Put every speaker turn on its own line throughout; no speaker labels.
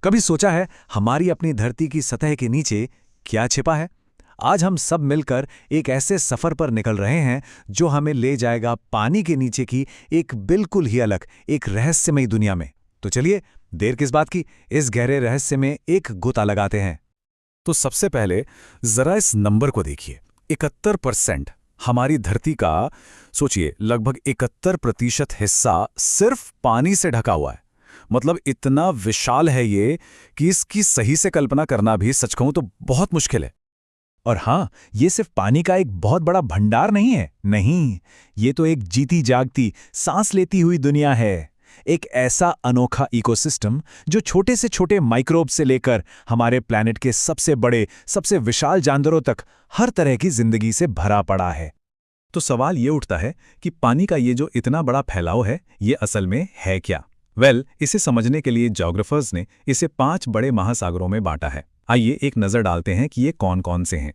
कभी सोचा है हमारी अपनी धरती की सतह के नीचे क्या छिपा है? आज हम सब मिलकर एक ऐसे सफर पर निकल रहे हैं जो हमें ले जाएगा पानी के नीचे की एक बिल्कुल ही अलग, एक रहस्यमयी दुनिया में। तो चलिए, देर किस बात की, इस गहरे रहस्य में एक गोता लगाते हैं।
तो सबसे पहले जरा इस नंबर को देखिए, 71%। हमारी धरती का सोचिए लगभग 71% हिस्सा सिर्फ पानी से ढका हुआ है। मतलब इतना विशाल है ये कि इसकी सही से कल्पना करना भी सच कहूं तो बहुत मुश्किल है।
और हाँ, ये सिर्फ पानी का एक बहुत बड़ा भंडार नहीं है। नहीं, ये तो एक जीती जागती, सांस लेती हुई दुनिया है। एक ऐसा अनोखा इकोसिस्टम जो छोटे से छोटे माइक्रोब से लेकर हमारे प्लैनेट के सबसे बड़े, सबसे विशाल जानवरों तक हर तरह की जिंदगी से भरा पड़ा है।
तो सवाल ये उठता है कि पानी का ये जो इतना बड़ा फैलाव है, ये असल में है क्या? इसे समझने के लिए ज्योग्राफर्स ने इसे 5 बड़े महासागरों में बांटा है। आइए एक नज़र डालते हैं कि ये कौन कौन से हैं।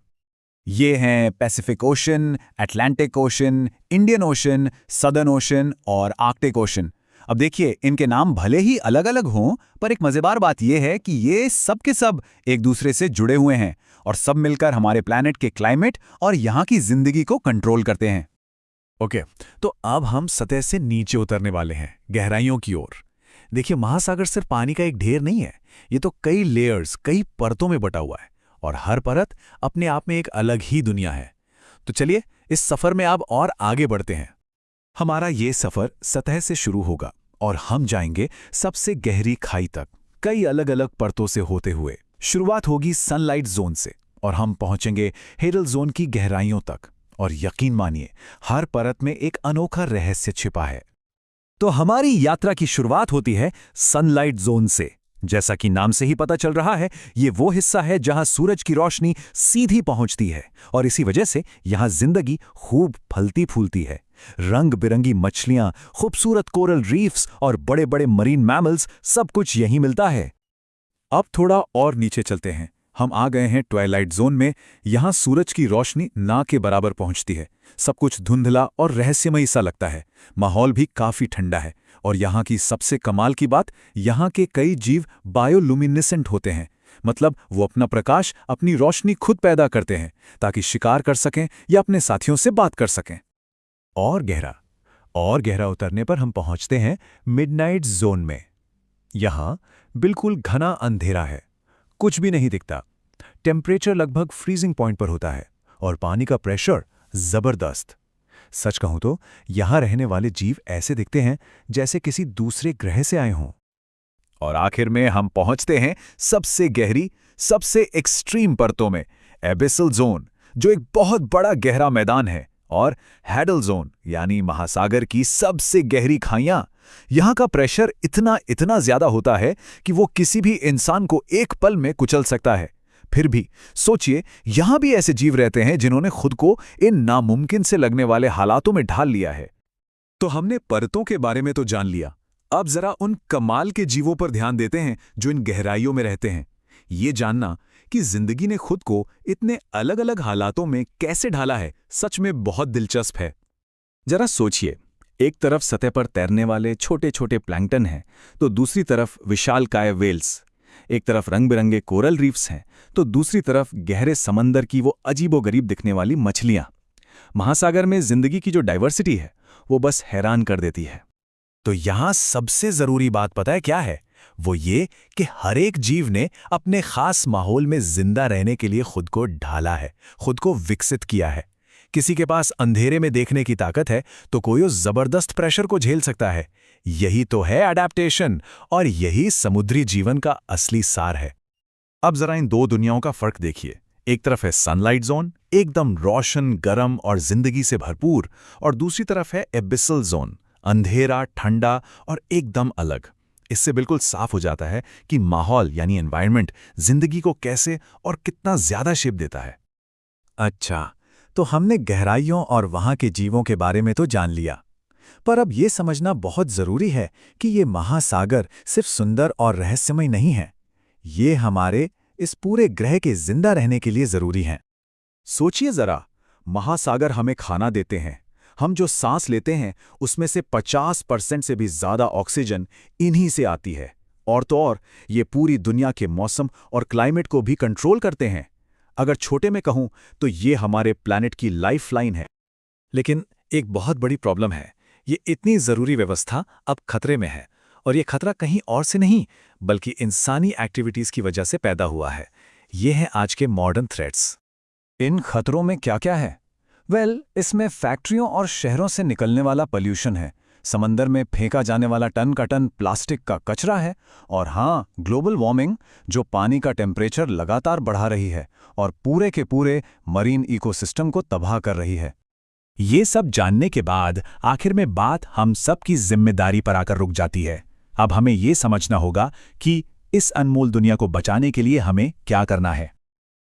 ये हैं Pacific ocean, Atlantic ocean, Indian ocean, southern ocean और आर्कटिक ओशन। अब देखिए, इनके नाम भले ही अलग अलग हों, पर एक मज़ेदार बात यह है कि ये सब के सब एक दूसरे से जुड़े हुए हैं और सब मिलकर हमारे प्लैनेट के क्लाइमेट और यहाँ की जिंदगी को कंट्रोल करते हैं।
ओके, तो अब हम सतह से नीचे उतरने वाले हैं, गहराइयों की ओर। देखिए, महासागर सिर्फ पानी का एक ढेर नहीं है, ये तो कई लेयर्स, कई परतों में बटा हुआ है और हर परत अपने आप में एक अलग ही दुनिया है। तो चलिए, इस सफर में अब और आगे बढ़ते हैं।
हमारा ये सफर सतह से शुरू होगा और हम जाएंगे सबसे गहरी खाई तक, कई अलग अलग परतों से होते हुए। शुरुआत होगी सनलाइट जोन से और हम पहुंचेंगे हेडल जोन की गहराइयों तक। और यकीन मानिए, हर परत में एक अनोखा रहस्य छिपा है। तो हमारी यात्रा की शुरुआत होती है सनलाइट जोन से। जैसा कि नाम से ही पता चल रहा है, ये वो हिस्सा है जहां सूरज की रोशनी सीधी पहुंचती है और इसी वजह से यहां जिंदगी खूब फलती फूलती है। रंग बिरंगी मछलियां, खूबसूरत कोरल रीफ्स और बड़े बड़े मरीन मैमल्स, सब कुछ यहीं मिलता है।
अब थोड़ा और नीचे चलते हैं। हम आ गए हैं ट्वाइलाइट जोन में। यहां सूरज की रोशनी ना के बराबर पहुंचती है। सब कुछ धुंधला और रहस्यमयी सा लगता है। माहौल भी काफी ठंडा है और यहाँ की सबसे कमाल की बात, यहाँ के कई जीव बायोलुमिनेसेंट होते हैं। मतलब वो अपना प्रकाश, अपनी रोशनी खुद पैदा करते हैं ताकि शिकार कर सकें या अपने साथियों से बात कर सकें।
और गहरा उतरने पर हम पहुंचते हैं मिडनाइट जोन में। यहां बिल्कुल घना अंधेरा है, कुछ भी नहीं दिखता। टेम्परेचर लगभग फ्रीजिंग पॉइंट पर होता है और पानी का प्रेशर जबरदस्त। सच कहूं तो यहां रहने वाले जीव ऐसे दिखते हैं जैसे किसी दूसरे ग्रह से आए हों। और आखिर में हम पहुंचते हैं सबसे गहरी, सबसे एक्सट्रीम परतों में, एबिसल जोन, जो एक बहुत बड़ा गहरा मैदान है, और हैडल जोन यानी महासागर की सबसे गहरी खाइयां। यहां का प्रेशर इतना ज्यादा होता है कि वो किसी भी इंसान को एक पल में कुचल सकता है। फिर भी सोचिए, यहां भी ऐसे जीव रहते हैं जिन्होंने खुद को इन नामुमकिन से लगने वाले हालातों में ढाल लिया है।
तो हमने परतों के बारे में तो जान लिया, अब जरा उन कमाल के जीवों पर ध्यान देते हैं जो इन गहराइयों में रहते हैं। ये जानना कि जिंदगी ने खुद को इतने अलग अलग हालातों में कैसे ढाला है, सच में बहुत दिलचस्प है।
जरा सोचिए, एक तरफ सतह पर तैरने वाले छोटे छोटे प्लैंकटन हैं, तो दूसरी तरफ विशालकाय वेल्स। एक तरफ रंग बिरंगे कोरल रीफ्स हैं, तो दूसरी तरफ गहरे समंदर की वो अजीबोगरीब दिखने वाली मछलियां। महासागर में जिंदगी की जो डाइवर्सिटी है, वो बस हैरान कर देती है। तो यहां सबसे जरूरी बात पता है क्या है? वो ये कि हर एक जीव ने अपने खास माहौल में जिंदा रहने के लिए खुद को ढाला है, खुद को विकसित किया है। किसी के पास अंधेरे में देखने की ताकत है, तो कोई उस जबरदस्त प्रेशर को झेल सकता है। यही तो है अडैप्टेशन, और यही समुद्री जीवन का असली सार है। अब जरा इन दो दुनियाओं का फर्क देखिए। एक तरफ है सनलाइट जोन, एकदम रोशन, गर्म और जिंदगी से भरपूर, और दूसरी तरफ है एबिसल जोन, अंधेरा, ठंडा और एकदम अलग। इससे बिल्कुल साफ हो जाता है कि माहौल यानी एनवायरनमेंट जिंदगी को कैसे और कितना ज्यादा शेप देता है। अच्छा, तो हमने गहराइयों और वहां के जीवों के बारे में तो जान लिया, पर अब ये समझना बहुत जरूरी है कि ये महासागर सिर्फ सुंदर और रहस्यमय नहीं है। ये हमारे इस पूरे ग्रह के जिंदा रहने के लिए जरूरी हैं। सोचिए जरा, महासागर हमें खाना देते हैं। हम जो सांस लेते हैं उसमें से 50% से भी ज्यादा ऑक्सीजन इन्हीं से आती है।
और तो और ये पूरी दुनिया के मौसम और क्लाइमेट को भी कंट्रोल करते हैं। अगर छोटे में कहूं तो ये हमारे प्लैनेट की लाइफलाइन है। लेकिन एक बहुत बड़ी प्रॉब्लम है, ये इतनी ज़रूरी व्यवस्था अब खतरे में है, और ये खतरा कहीं और से नहीं बल्कि इंसानी एक्टिविटीज़ की वजह से पैदा हुआ है। ये हैं आज के मॉडर्न थ्रेट्स।
इन खतरों में क्या क्या है? इसमें फैक्ट्रियों और शहरों से निकलने वाला पॉल्यूशन है, समंदर में फेंका जाने वाला टन का टन प्लास्टिक का कचरा है, और हाँ, ग्लोबल वार्मिंग जो पानी का टेम्परेचर लगातार बढ़ा रही है और पूरे के पूरे मरीन इकोसिस्टम को तबाह कर रही है।
ये सब जानने के बाद आखिर में बात हम सब की जिम्मेदारी पर आकर रुक जाती है। अब हमें ये समझना होगा कि इस अनमोल दुनिया को बचाने के लिए हमें क्या करना है।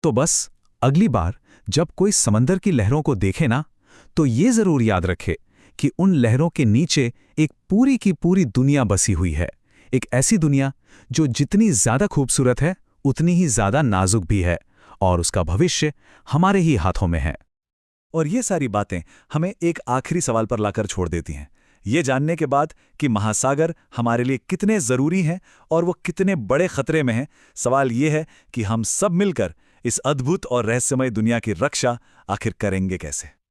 तो बस अगली बार जब कोई समंदर की लहरों को देखे ना, तो ये जरूर याद रखे कि उन लहरों के नीचे एक पूरी की पूरी दुनिया बसी हुई है। एक ऐसी दुनिया जो जितनी ज्यादा खूबसूरत है उतनी ही ज्यादा नाजुक भी है, और उसका भविष्य हमारे ही हाथों में है। और ये सारी बातें हमें एक आखिरी सवाल पर लाकर छोड़ देती हैं। ये जानने के बाद कि महासागर हमारे लिए कितने जरूरी हैं और वो कितने बड़े खतरे में हैं, सवाल ये है कि हम सब मिलकर इस अद्भुत और रहस्यमय दुनिया की रक्षा आखिर करेंगे कैसे।